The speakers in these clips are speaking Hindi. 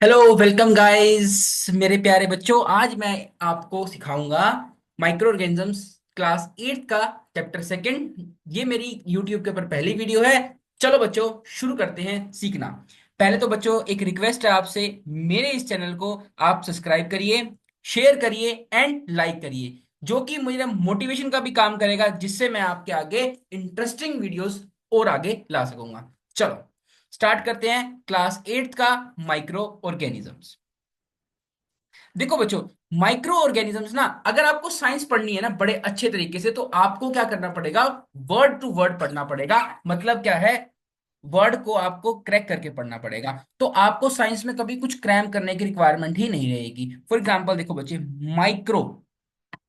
हेलो वेलकम गाइस मेरे प्यारे बच्चों। आज मैं आपको सिखाऊंगा माइक्रो ऑर्गेनिजम्स क्लास 8 का चैप्टर सेकंड। ये मेरी यूट्यूब के ऊपर पहली वीडियो है। चलो बच्चों शुरू करते हैं सीखना। पहले तो बच्चों एक रिक्वेस्ट है आपसे, मेरे इस चैनल को आप सब्सक्राइब करिए, शेयर करिए एंड लाइक करिए, जो कि मुझे मोटिवेशन का भी काम करेगा, जिससे मैं आपके आगे इंटरेस्टिंग वीडियोस और आगे ला सकूंगा। चलो स्टार्ट करते हैं क्लास 8 का माइक्रो ऑर्गेनिजम्स। देखो बच्चों, माइक्रो ऑर्गेनिजम्स ना, अगर आपको साइंस पढ़नी है ना बड़े अच्छे तरीके से, तो आपको क्या करना पड़ेगा, वर्ड टू वर्ड पढ़ना पड़ेगा। मतलब क्या है, वर्ड को आपको क्रैक करके पढ़ना पड़ेगा। तो आपको साइंस में कभी कुछ क्रैम करने की रिक्वायरमेंट ही नहीं रहेगी। फॉर एग्जाम्पल देखो बच्चे, माइक्रो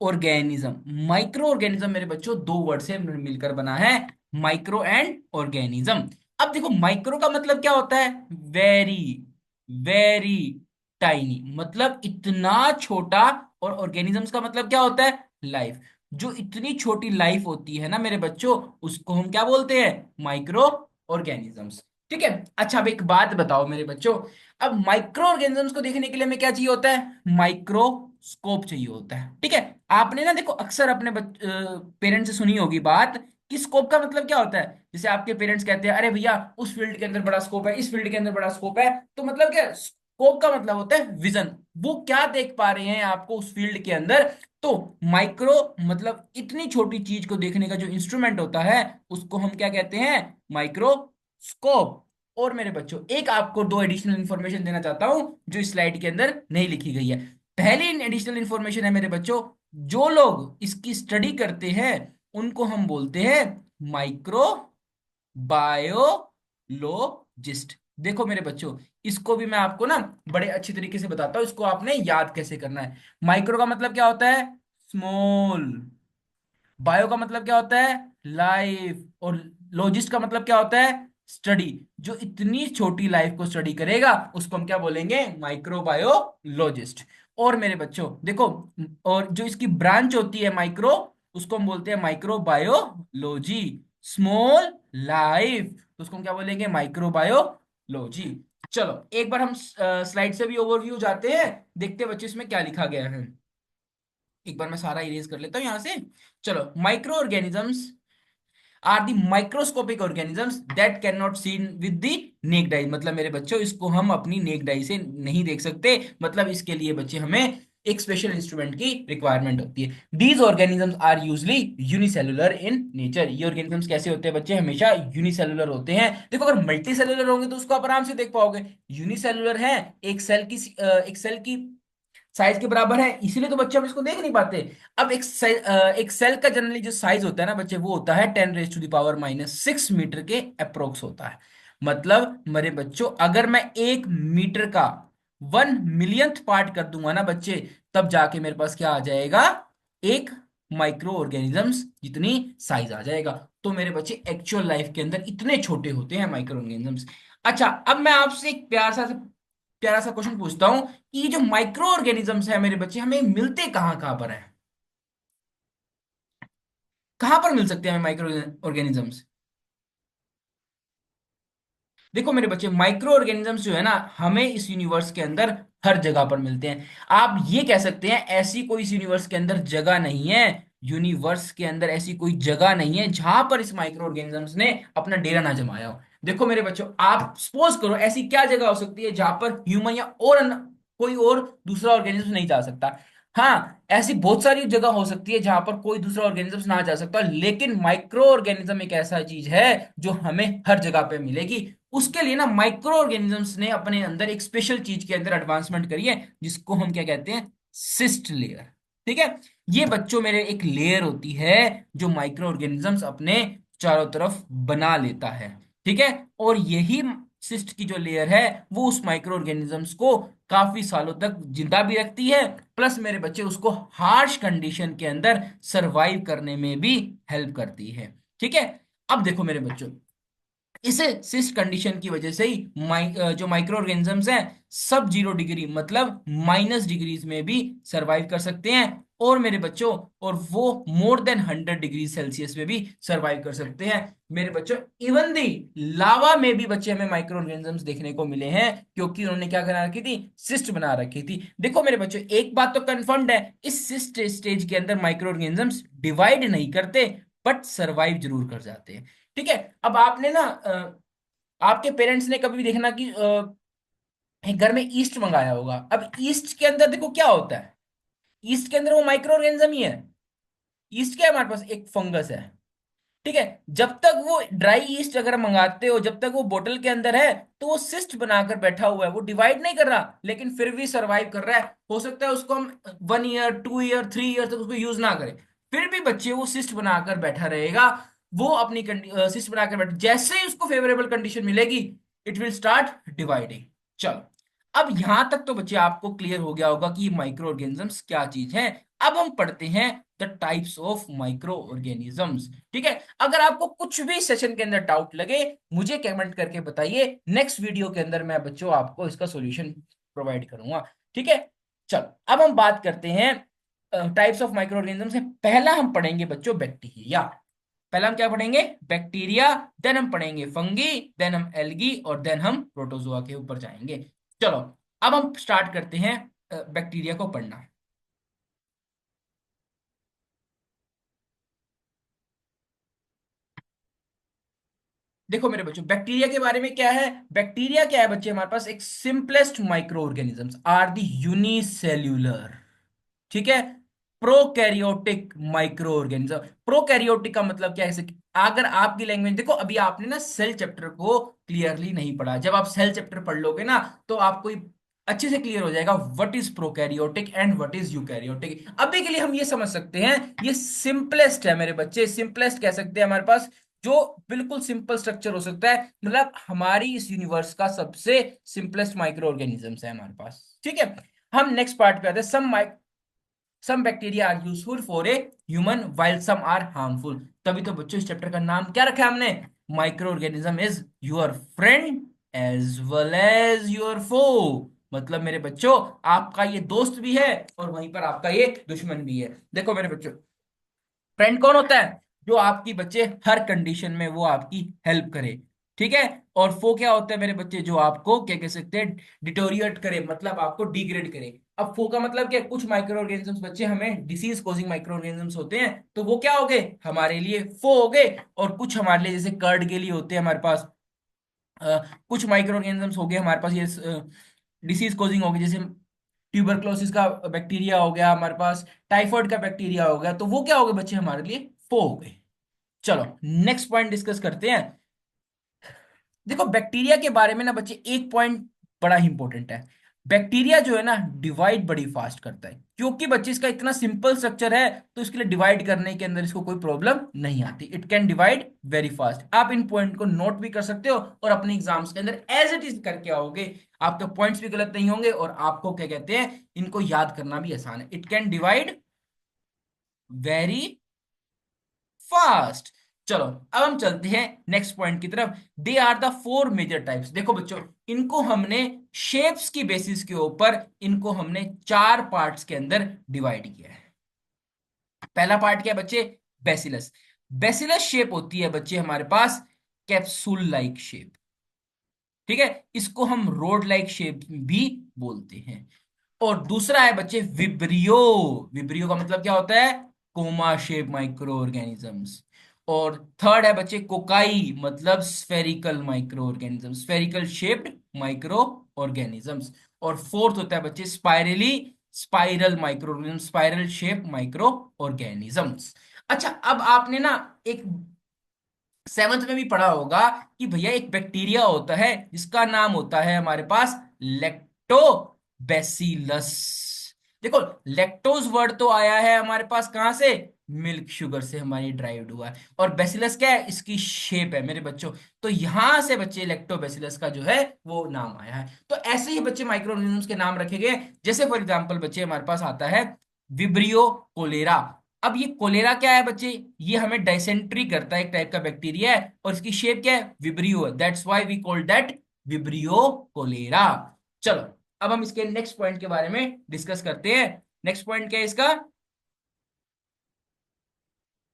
ऑर्गेनिज्म। माइक्रो ऑर्गेनिज्म मेरे बच्चों दो वर्ड से मिलकर बना है, माइक्रो एंड ऑर्गेनिज्म। अब देखो माइक्रो का मतलब क्या होता है, वेरी वेरी टाइनी, मतलब इतना छोटा। और ऑर्गेनिजम्स का मतलब क्या होता है, लाइफ। जो इतनी छोटी लाइफ होती है ना मेरे बच्चों, उसको हम क्या बोलते हैं, माइक्रो ऑर्गेनिजम्स। ठीक है। अच्छा अब एक बात बताओ मेरे बच्चों, अब माइक्रो ऑर्गेनिजम्स को देखने के लिए हमें क्या चाहिए होता है, माइक्रोस्कोप चाहिए होता है। ठीक है। आपने ना देखो अक्सर अपने पेरेंट्स से सुनी होगी बात कि स्कोप का मतलब क्या होता है। जैसे आपके पेरेंट्स कहते हैं, अरे भैया उस फील्ड के अंदर बड़ा स्कोप है, इस फील्ड के अंदर बड़ा स्कोप है। तो मतलब क्या, स्कोप का मतलब होता है विजन। वो क्या देख पा रहे हैं आपको उस फील्ड के अंदर। तो माइक्रो मतलब इतनी छोटी चीज को देखने का जो इंस्ट्रूमेंट होता है, उसको हम क्या कहते हैं, माइक्रोस्कोप। और मेरे बच्चों एक आपको दो एडिशनल इंफॉर्मेशन देना चाहता हूं, जो इस स्लाइड के अंदर नहीं लिखी गई है। पहली एडिशनल इंफॉर्मेशन है मेरे बच्चों, जो लोग इसकी स्टडी करते हैं उनको हम बोलते हैं माइक्रो बायोलॉजिस्ट। देखो मेरे बच्चों, इसको भी मैं आपको ना बड़े अच्छे तरीके से बताता हूं, इसको आपने याद कैसे करना है। माइक्रो का मतलब क्या होता है, स्मॉल। बायो का मतलब क्या होता है, लाइफ। और लॉजिस्ट का मतलब क्या होता है, स्टडी। जो इतनी छोटी लाइफ को स्टडी करेगा उसको हम क्या बोलेंगे, माइक्रोबायोलॉजिस्ट। और मेरे बच्चों देखो, और जो इसकी ब्रांच होती है माइक्रो, उसको हम बोलते हैं माइक्रोबायोलॉजी। स्मॉल लाइफ, तो उसको हम क्या बोलेंगे, माइक्रोबायोलॉजी। चलो एक बार हम स्लाइड से भी ओवरव्यू जाते हैं, देखते हैं बच्चे इसमें क्या लिखा गया है। एक बार मैं सारा इरेज कर लेता हूं यहां से। चलो, micro organisms are the microscopic organisms that can not seen with the naked eye. मतलब मेरे बच्चों इसको हम अपनी नेक्ड आई से नहीं देख सकते। मतलब इसके लिए बच्चे हमें एक स्पेशल इंस्ट्रूमेंट की रिक्वायरमेंट होती है। These organisms are usually unicellular in nature. ये ऑर्गेनिजम्स कैसे होते हैं बच्चे, हमेशा यूनिसेलुलर होते हैं। देखो अगर मल्टी सेलुलर होंगे तो उसको आप आराम से देख पाओगे। यूनिसेलुलर है, एक सेल की साइज के बराबर है, इसीलिए तो बच्चे हम इसको देख नहीं पाते। अब एक सेल का जनरली जो साइज होता है ना बच्चे, वो होता है 10⁻⁻⁶ के अप्रोक्स होता है। मतलब मेरे बच्चों, अगर मैं 1 मीटर का 1 मिलियंथ पार्ट कर दूंगा ना बच्चे, तब जाके मेरे पास क्या आ जाएगा, एक माइक्रो ऑर्गेनिजम्स जितनी साइज आ जाएगा। तो मेरे बच्चे एक्चुअल लाइफ के अंदर इतने छोटे होते हैं माइक्रो ऑर्गेनिजम्स। अच्छा अब मैं आपसे एक प्यारा सा क्वेश्चन पूछता हूं कि ये जो माइक्रो ऑर्गेनिजम्स है मेरे बच्चे, हमें मिलते कहाँ कहाँ पर है, कहाँ पर मिल सकते हैं हमें माइक्रो ऑर्गेनिजम्स। देखो मेरे बच्चे, माइक्रो ऑर्गेनिजम्स जो है ना, हमें इस यूनिवर्स के अंदर हर जगह पर मिलते हैं। आप ये कह सकते हैं ऐसी कोई इस यूनिवर्स के अंदर जगह नहीं है, यूनिवर्स के अंदर ऐसी कोई जगह नहीं है जहां पर इस माइक्रो ऑर्गेनिजम्स ने अपना डेरा ना जमाया हो। देखो मेरे बच्चों, आप सपोज करो ऐसी क्या जगह हो सकती है जहां पर ह्यूमन या और कोई और दूसरा ऑर्गेनिज्म नहीं जा सकता। हाँ, ऐसी बहुत सारी जगह हो सकती है जहां पर कोई दूसरा ऑर्गेनिज्म ना जा सकता, लेकिन माइक्रो ऑर्गेनिज्म एक ऐसा चीज है जो हमें हर जगह पे मिलेगी। उसके लिए ना माइक्रो ऑर्गेनिजम्स ने अपने अंदर एक स्पेशल चीज के अंदर एडवांसमेंट करी है, जिसको हम क्या कहते हैं, सिस्ट लेयर। ठीक है। ये बच्चों मेरे एक लेयर होती है जो माइक्रो ऑर्गेनिजम्स अपने चारों तरफ बना लेता है। ठीक है। और यही सिस्ट की जो लेयर है, वो उस माइक्रो ऑर्गेनिजम्स को काफी सालों तक जिंदा भी रखती है, प्लस मेरे बच्चे उसको हार्श कंडीशन के अंदर सरवाइव करने में भी हेल्प करती है। ठीक है। अब देखो मेरे बच्चों, इस सिस्ट कंडीशन की वजह से ही जो माइक्रो ऑर्गेनिजम्स हैं, सब 0 डिग्री मतलब -डिग्रीज में भी सरवाइव कर सकते हैं। और मेरे बच्चों, और वो मोर देन 100 डिग्री सेल्सियस में भी सरवाइव कर सकते हैं मेरे बच्चों। इवन दी लावा में भी बच्चे हमें माइक्रो ऑर्गेनिजम्स देखने को मिले हैं, क्योंकि उन्होंने क्या बना रखी थी, सिस्ट बना रखी थी। देखो मेरे बच्चों, एक बात तो कंफर्म्ड है, इस सिस्ट स्टेज के अंदर माइक्रो ऑर्गेनिजम्स डिवाइड नहीं करते, बट सरवाइव जरूर कर जाते हैं। ठीक है। अब आपने ना आपके पेरेंट्स ने कभी भी देखना कि एक घर में ईस्ट मंगाया होगा। अब ईस्ट के अंदर देखो क्या होता है, ईस्ट के अंदर वो माइक्रो ऑर्गेनिज्म ही है। ईस्ट क्या है हमारे पास, एक फंगस है। ठीक है। जब तक वो ड्राई ईस्ट अगर मंगाते हो, जब तक वो बोतल के अंदर है, तो वो सिस्ट बनाकर बैठा हुआ है, वो डिवाइड नहीं कर रहा, लेकिन फिर भी सरवाइव कर रहा है। हो सकता है उसको हम 1 ईयर 2 ईयर 3 ईयर तक उसको यूज ना करें, फिर भी बच्चे वो सिस्ट बनाकर बैठा रहेगा। वो अपनी सिस्ट बनाकर बैठ, जैसे ही उसको फेवरेबल कंडीशन मिलेगी, इट विल स्टार्ट डिवाइडिंग। चलो, अब यहां तक तो बच्चे आपको क्लियर हो गया होगा कि माइक्रो ऑर्गेनिजम्स क्या चीज है। अब हम पढ़ते हैं the types of micro organisms. ठीक है। अगर आपको कुछ भी सेशन के अंदर डाउट लगे, मुझे कमेंट करके बताइए, नेक्स्ट वीडियो के अंदर मैं बच्चों आपको इसका सॉल्यूशन प्रोवाइड करूंगा। ठीक है। चलो, अब हम बात करते हैं टाइप्स ऑफ माइक्रो ऑर्गेनिजम्स से। पहला हम पढ़ेंगे बच्चों बैक्टीरिया। पहला हम क्या पढ़ेंगे, बैक्टीरिया। देन हम पढ़ेंगे फंगी, देन हम एल्गी, और देन हम प्रोटोजोआ के ऊपर जाएंगे। चलो, अब हम स्टार्ट करते हैं बैक्टीरिया को पढ़ना। देखो मेरे बच्चों, बैक्टीरिया के बारे में क्या है, बैक्टीरिया क्या है बच्चे, हमारे पास एक simplest micro organisms are the unicellular. ठीक है। Prokaryotic micro organism. प्रोकैरियोटिक का मतलब क्या है, अगर आपकी लैंग्वेज देखो, अभी आपने ना सेल चैप्टर को क्लियरली नहीं पढ़ा। जब आप सेल चैप्टर पढ़ लोगे ना, तो आपको अच्छे से क्लियर हो जाएगा what is prokaryotic and what is eukaryotic. अभी के लिए हम ये समझ सकते हैं, ये सिंपलेस्ट है मेरे बच्चे, सिंपलेस्ट कह सकते हैं हमारे पास, जो बिल्कुल सिंपल स्ट्रक्चर हो सकता है, मतलब हमारी इस यूनिवर्स का सबसे सिंपलेस्ट माइक्रो ऑर्गेनिजम्स है हमारे पास। ठीक है। हम नेक्स्ट पार्ट पे आते हैं। Some bacteria are useful for a human while some are harmful. तभी तो बच्चों इस चैप्टर का नाम क्या रखा है हमने, micro organism is your friend as well as your foe. मतलब मेरे बच्चों, आपका ये दोस्त भी है और वहीं पर आपका ये दुश्मन भी है। देखो मेरे बच्चों, फ्रेंड कौन होता है, जो आपकी बच्चे हर कंडीशन में वो आपकी हेल्प करे। ठीक है। और फो क्या होता है मेरे बच्चे, जो आपको क्या कह सकते हैं, डिटोरिएट करे, मतलब आपको डिग्रेड करे। अब फो का मतलब क्या है? कुछ माइक्रो ऑर्गेनिजम्स बच्चे हमें डिसीज कॉजिंग माइक्रो ऑर्गेनिजम्स होते हैं, तो वो क्या हो गए, हमारे लिए फो हो गए। और कुछ हमारे लिए, जैसे कर्ड के लिए होते हैं हमारे पास कुछ माइक्रो ऑर्गेनिजम्स हो गए हमारे पास, ये डिसीज कॉजिंग हो गई, जैसे ट्यूबरक्लोसिस का बैक्टीरिया हो गया हमारे पास, टाइफाइड का बैक्टीरिया हो गया, तो वो क्या हो गए बच्चे, हमारे लिए फो हो गए। चलो, नेक्स्ट पॉइंट डिस्कस करते हैं। देखो बैक्टीरिया के बारे में ना बच्चे, एक पॉइंट बड़ा इंपॉर्टेंट है। बैक्टीरिया जो है ना, डिवाइड बड़ी फास्ट करता है, क्योंकि बच्चे इसका इतना सिंपल स्ट्रक्चर है, तो इसके लिए डिवाइड करने के अंदर इसको कोई प्रॉब्लम नहीं आती। It can divide very fast. आप इन पॉइंट को नोट भी कर सकते हो और अपने एग्जाम्स के अंदर एज इट इज करके आओगे। आपके पॉइंट्स भी गलत नहीं होंगे, और आपको क्या कहते हैं, इनको याद करना भी आसान है। It can divide very fast. चलो, अब हम चलते हैं नेक्स्ट पॉइंट की तरफ। They are the four major types. देखो बच्चों, इनको हमने शेप्स की बेसिस के ऊपर, इनको हमने चार पार्ट्स के अंदर डिवाइड किया है। पहला पार्ट क्या है बच्चे, बेसिलस। बेसिलस शेप होती है बच्चे हमारे पास कैप्सूल लाइक शेप। ठीक है। इसको हम रोड लाइक शेप भी बोलते हैं। और दूसरा है बच्चे विब्रियो। विब्रियो का मतलब क्या होता है, कोमा शेप माइक्रो ऑर्गेनिजम्स। और थर्ड है बच्चे कोकाई, मतलब spherical micro organism, spherical shaped micro organisms. और फोर्थ होता है बच्चे spirally, spiral micro organism, spiral shape micro organisms. अच्छा, अब आपने ना एक सेवंथ में भी पढ़ा होगा कि भैया एक बैक्टीरिया होता है जिसका नाम होता है हमारे पास लैक्टोबैसिलस। देखो, लैक्टोज वर्ड तो आया है हमारे पास कहां से, मिल्क शुगर से हमारी ड्राइव्ड हुआ है। और बेसिलस क्या है, इसकी शेप है मेरे बच्चों। तो यहां से बच्चे लैक्टोबैसिलस का जो है वो नाम आया है। तो ऐसे ही बच्चे माइक्रो ऑर्गेनिजम्स के नाम रखे गए। जैसे फॉर एग्जांपल बच्चे, हमारे पास आता है विब्रियो कोलेरा। अब ये कोलेरा क्या है बच्चे, ये हमें डाइसेंट्री करता है, एक टाइप का बैक्टीरिया है, और इसकी शेप क्या है, विब्रियो है। That's why we call that Vibrio cholera. चलो, अब हम इसके नेक्स्ट पॉइंट के बारे में डिस्कस करते हैं। नेक्स्ट पॉइंट क्या है इसका,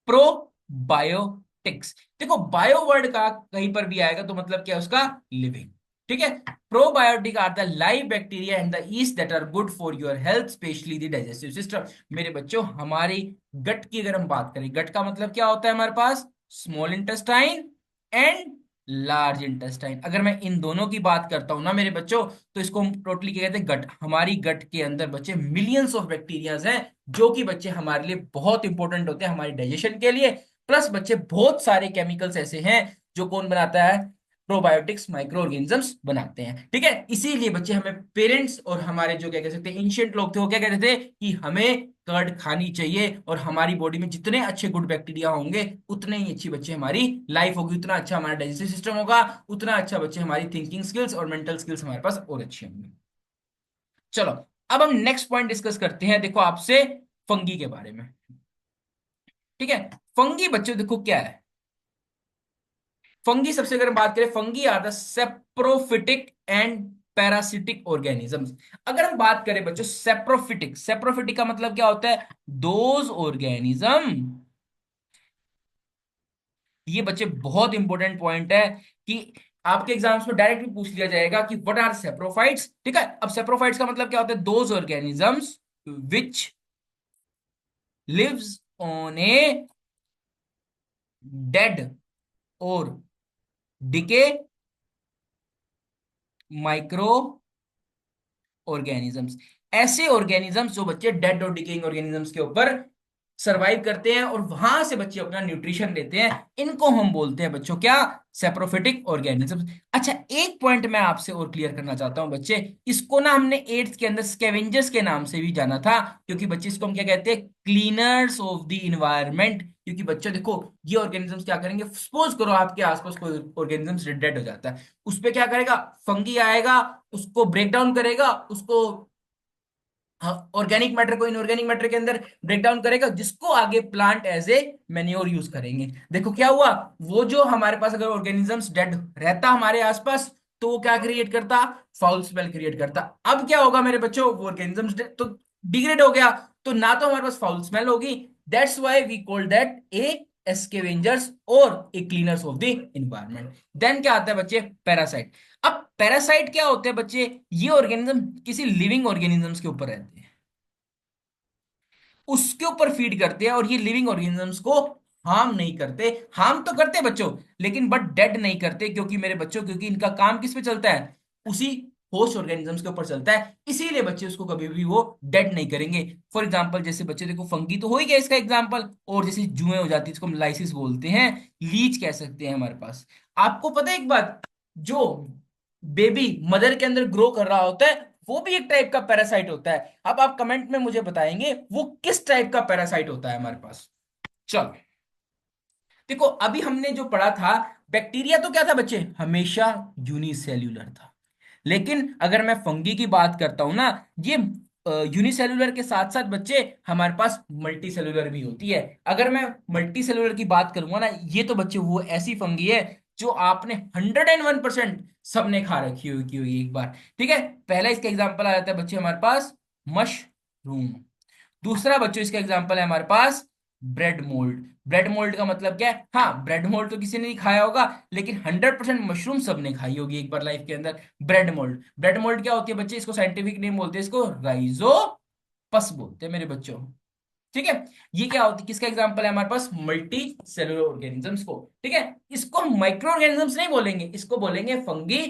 प्रोबायोटिक्स। देखो बायो वर्ड का कहीं पर भी आएगा तो मतलब क्या है उसका, लिविंग। ठीक है। Probiotic are the live bacteria and the yeast that are good for your health, specially the digestive system. मेरे बच्चों हमारी गट की अगर हम बात करें, गट का मतलब क्या होता है हमारे पास, small intestine and large intestine. अगर मैं इन दोनों की बात करता हूं ना मेरे बच्चों, तो इसको हम टोटली क्या कहते हैं, गट। हमारी गट के अंदर बच्चे मिलियंस ऑफ बैक्टीरियाज हैं, जो कि बच्चे हमारे लिए बहुत इंपॉर्टेंट होते हैं हमारे डाइजेशन के लिए। प्लस बच्चे बहुत सारे केमिकल्स ऐसे हैं जो कौन बनाता है, प्रोबायोटिक्स माइक्रो ऑर्गेनिजम्स बनाते हैं। ठीक है। इसीलिए बच्चे हमें पेरेंट्स और हमारे जो क्या कह सकते हैं एंशियंट लोग थे, वो क्या कहते थे कि हमें कर्ड खानी चाहिए, और हमारी बॉडी में जितने अच्छे गुड बैक्टीरिया होंगे उतने ही अच्छी बच्चे हमारी लाइफ होगी, उतना अच्छा हमारा डाइजेस्टिव सिस्टम होगा, उतना अच्छा बच्चे हमारी थिंकिंग स्किल्स और मेंटल स्किल्स हमारे पास और अच्छी होंगी। चलो, अब हम नेक्स्ट पॉइंट डिस्कस करते हैं, देखो आपसे, फंगी के बारे में। ठीक है। फंगी बच्चों देखो क्या है, फंगी सबसे अगर हम बात करें, fungi are the saprophytic and parasitic organisms. अगर हम बात करें बच्चों सेप्रोफिटिक, सेप्रोफिटिक का मतलब क्या होता है, दोज ऑर्गेनिज्म, ये बच्चे बहुत इंपॉर्टेंट पॉइंट है कि आपके एग्जाम्स में डायरेक्टली पूछ लिया जाएगा कि व्हाट आर सेप्रोफाइट्स। ठीक है। अब सेप्रोफाइट्स का मतलब क्या होता है, those organisms which lives on a dead और डिके माइक्रो ऑर्गेनिजम्स। ऐसे ऑर्गेनिजम्स जो बच्चे डेड और डिकेइंग ऑर्गेनिजम्स के ऊपर सरवाइव करते हैं और वहां से बच्चे अपना न्यूट्रिशन लेते हैं, इनको हम बोलते हैं बच्चों क्या, सेप्रोफिटिक ऑर्गेनिजम्स। अच्छा, एक पॉइंट मैं आपसे और क्लियर करना चाहता हूं बच्चे, इसको ना हमने एट्थ के अंदर स्कैवेंजर्स के नाम से भी जाना था, क्योंकि बच्चे इसको हम क्या कहते हैं, क्लीनर्स ऑफ द इन्वायरमेंट। क्योंकि बच्चे देखो ये ऑर्गेनिजम्स क्या करेंगे, सपोज करो आपके आसपास कोई ऑर्गेनिजम्स डेड हो जाता है, उस पे क्या करेगा, फंगी आएगा, उसको ब्रेक डाउन करेगा, उसको ऑर्गेनिक मैटर को इनऑर्गेनिक मैटर के अंदर ब्रेक डाउन करेगा, जिसको आगे plant as a manure use करेंगे। देखो क्या हुआ, वो जो हमारे पास अगर ऑर्गेनिजम्स डेड रहता हमारे आसपास, तो वो क्या क्रिएट करता, फाउल स्मेल क्रिएट करता। अब क्या होगा मेरे बच्चों, वो ऑर्गेनिजम्स तो डिग्रेड हो गया, तो ना तो हमारे पास फाउल स्मेल होगी, that's why we call that a scavengers और a cleaners of the environment. Then क्या आता है बच्चे, पैरासाइट। अब पैरासाइट क्या होते हैं बच्चे, ये ऑर्गेनिज्म किसी लिविंग ऑर्गेनिजम्स के ऊपर रहते हैं, उसके ऊपर फीड करते हैं, और ये लिविंग ऑर्गेनिजम्स को हार्म नहीं करते। हार्म तो करते हैं बच्चों, लेकिन बट डेड नहीं करते, क्योंकि मेरे बच्चों, क्योंकि इनका काम किस पे चलता है, उसी होस्ट ऑर्गेनिजम्स के ऊपर चलता है, इसीलिए बच्चे उसको कभी भी वो डेड नहीं करेंगे। फॉर एग्जाम्पल जैसे बच्चे देखो, फंगी तो हो ही गया इसका एग्जाम्पल, और जैसे जुएं हो जाती है इसको हम लाइसिस बोलते हैं, लीच कह सकते हैं हमारे पास। आपको पता है एक बात, जो बेबी मदर के अंदर ग्रो कर रहा होता है, वो भी एक टाइप का पैरासाइट होता है। अब आप कमेंट में मुझे बताएंगे वो किस टाइप का पैरासाइट होता है हमारे पास। चलो, देखो अभी हमने जो पढ़ा था, बैक्टीरिया तो क्या था बच्चे, हमेशा यूनिसेल्यूलर था। लेकिन अगर मैं फंगी की बात करता हूं ना, ये यूनिसेल्यूलर के साथ साथ बच्चे हमारे पास मल्टी सेल्यूलर भी होती है। अगर मैं मल्टी सेल्यूलर की बात करूंगा ना, ये तो बच्चे वो ऐसी फंगी है जो आपने 101% सबने खा रखी होगी एक बार। ठीक है। पहला इसका एग्जांपल आ जाता है बच्चे हमारे पास मशरूम। दूसरा बच्चों इसका एग्जांपल है हमारे पास ब्रेड मोल्ड। ब्रेड मोल्ड का मतलब क्या है, हाँ ब्रेड मोल्ड तो किसी ने नहीं खाया होगा, लेकिन 100% मशरूम सबने खाई होगी एक बार लाइफ के अंदर। ब्रेड मोल्ड, ब्रेड मोल्ड क्या होती है बच्चे, इसको साइंटिफिक नेम बोलते हैं, इसको राइजोपस बोलते हैं मेरे बच्चों। ठीक है। ये क्या होती है, किसका एग्जांपल है हमारे पास, मल्टी सेलुलर ऑर्गेनिजम्स को। ठीक है। इसको हम माइक्रो ऑर्गेनिजम्स नहीं बोलेंगे, इसको बोलेंगे फंगी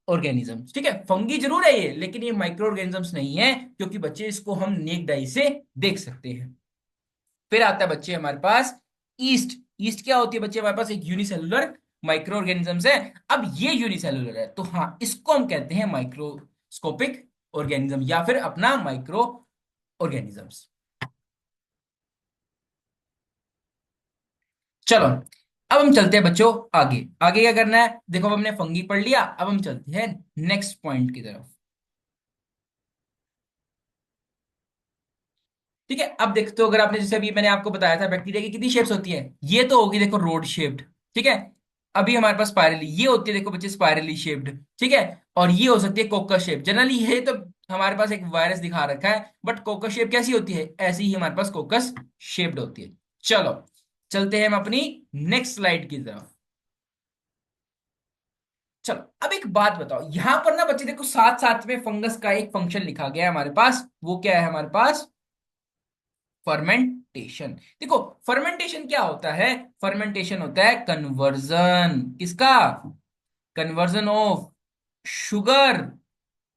ऑर्गेनिजम्स। ठीक है। फंगी जरूर है ये, लेकिन ये माइक्रो ऑर्गेनिजम्स नहीं है, क्योंकि बच्चे इसको हम नेक्ड आई से देख सकते हैं। फिर आता है बच्चे हमारे पास ईस्ट। ईस्ट क्या होती है बच्चे, हमारे पास एक यूनिसेलुलर माइक्रो ऑर्गेनिजम्स है। अब ये यूनिसेलुलर है, तो हाँ इसको हम कहते हैं माइक्रोस्कोपिक ऑर्गेनिज्म, या फिर अपना माइक्रो ऑर्गेनिजम्स। चलो, अब हम चलते हैं बच्चों आगे। आगे क्या करना है, देखो अब हमने फंगी पढ़ लिया, अब हम चलते हैं नेक्स्ट पॉइंट की तरफ। ठीक है। अब देखते हो, अगर आपने जैसे अभी मैंने आपको बताया था बैक्टीरिया की कितनी शेप्स होती है, ये तो होगी देखो रोड शेप्ड। ठीक है। अभी हमारे पास स्पाइरली ये होती है, देखो बच्चे स्पाइरली शेप्ड। ठीक है। और ये हो सकती है कोकस शेप। जनरली ये तो हमारे पास एक वायरस दिखा रखा है, बट कोकस शेप कैसी होती है, ऐसी ही हमारे पास कोकस शेप्ड होती है। चलो, चलते हैं हम अपनी नेक्स्ट स्लाइड की तरफ। चलो अब एक बात बताओ, यहां पर ना बच्चे देखो साथ साथ में फंगस का एक फंक्शन लिखा गया है हमारे पास, वो क्या है हमारे पास? फर्मेंटेशन। देखो फर्मेंटेशन क्या होता है? फर्मेंटेशन होता है कन्वर्जन, किसका? Conversion of sugar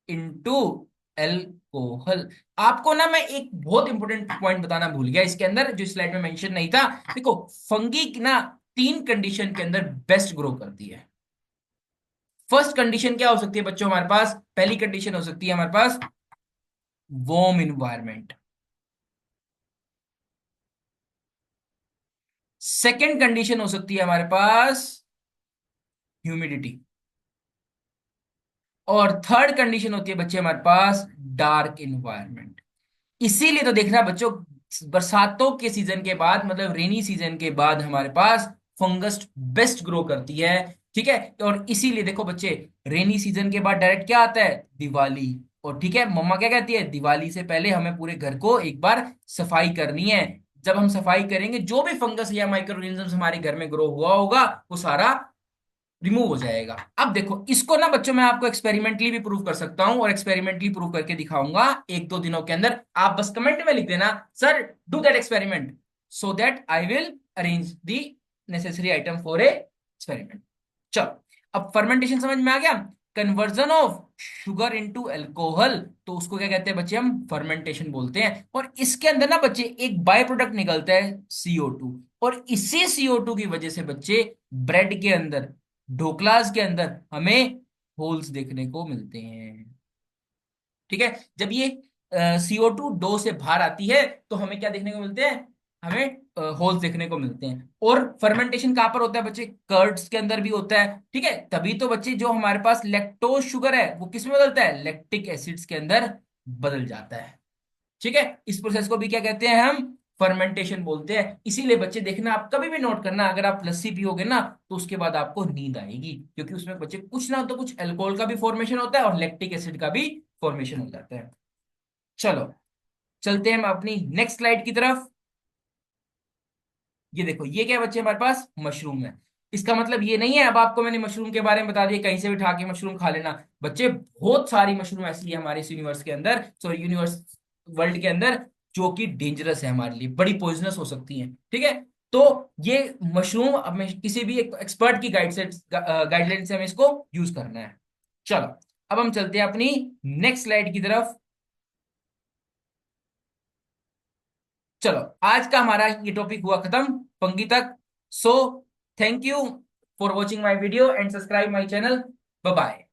into alcohol. आपको ना मैं एक बहुत इंपॉर्टेंट पॉइंट बताना भूल गया इसके अंदर, जो स्लाइड में मेंशन नहीं था। देखो फंगी ना तीन कंडीशन के अंदर बेस्ट ग्रो करती है। फर्स्ट कंडीशन क्या हो सकती है बच्चों हमारे पास? पहली कंडीशन हो सकती है हमारे पास वार्म इन्वायरमेंट। सेकेंड कंडीशन हो सकती है हमारे पास ह्यूमिडिटी। और थर्ड कंडीशन होती है बच्चे हमारे पास डार्क इन्वायरमेंट। इसीलिए तो देखना बच्चों, बरसातों के सीजन के बाद मतलब रेनी सीजन के बाद हमारे पास फंगस बेस्ट ग्रो करती है। ठीक है, और इसीलिए देखो बच्चे, रेनी सीजन के बाद डायरेक्ट क्या आता है? दिवाली। और ठीक है, मम्मा क्या कहती है? दिवाली से पहले हमें पूरे घर को एक बार सफाई करनी है। जब हम सफाई करेंगे, जो भी फंगस या माइक्रो ऑर्गेनिजम्स हमारे घर में ग्रो हुआ होगा वो सारा रिमूव हो जाएगा। अब देखो इसको ना बच्चों मैं आपको एक्सपेरिमेंटली भी प्रूव कर सकता हूं, और एक्सपेरिमेंटली प्रूव करके दिखाऊंगा एक दो दिनों के अंदर। आप बस कमेंट में लिख देना, sir do that experiment, so that I will arrange the necessary item for a experiment. चलो अब फर्मेंटेशन समझ में आ गया। Conversion of sugar into alcohol, तो उसको क्या कहते हैं बच्चे? हम फर्मेंटेशन बोलते हैं। और इसके अंदर ना बच्चे एक बाय प्रोडक्ट निकलता है CO2। और इसी CO2 की वजह से बच्चे ब्रेड के अंदर, ढोकलास के अंदर हमें होल्स देखने को मिलते हैं। ठीक है, जब ये CO2 डो से बाहर आती है तो हमें क्या देखने को मिलते हैं? हमें होल्स देखने को मिलते हैं। और फर्मेंटेशन कहाँ पर होता है बच्चे? कर्ड्स के अंदर भी होता है। ठीक है, तभी तो बच्चे जो हमारे पास लैक्टोज शुगर है वो किस में बदलता है? लैक्टिक एसिड्स के अंदर बदल जाता है। ठीक है, इस प्रोसेस को भी क्या कहते हैं हम? फर्मेंटेशन बोलते हैं। इसीलिए बच्चे देखना, आप कभी भी नोट करना, अगर आप लस्सी पियोगे ना तो उसके बाद आपको नींद आएगी, क्योंकि उसमें बच्चे कुछ ना तो कुछ अल्कोहल का भी फॉर्मेशन होता है और लैक्टिक एसिड का भी फॉर्मेशन हो जाता है। चलो चलते हैं हम अपनी नेक्स्ट स्लाइड की तरफ। ये देखो ये क्या है बच्चे? हमारे पास मशरूम है। इसका मतलब ये नहीं है अब आपको मैंने मशरूम के बारे में बता दिया कहीं से भी उठा के मशरूम खा लेना। बच्चे बहुत सारी मशरूम ऐसी है हमारे इस यूनिवर्स के अंदर, सॉरी यूनिवर्स वर्ल्ड के अंदर, जो कि डेंजरस है हमारे लिए, बड़ी पॉइजनस हो सकती हैं। ठीक है, तो ये मशरूम अब मैं किसी भी एक एक्सपर्ट की गाइडलाइन से हमें इसको यूज करना है। चलो अब हम चलते हैं अपनी नेक्स्ट स्लाइड की तरफ। चलो आज का हमारा ये टॉपिक हुआ खत्म, पंगी तक। So thank you for watching my video and subscribe my channel. Bye bye.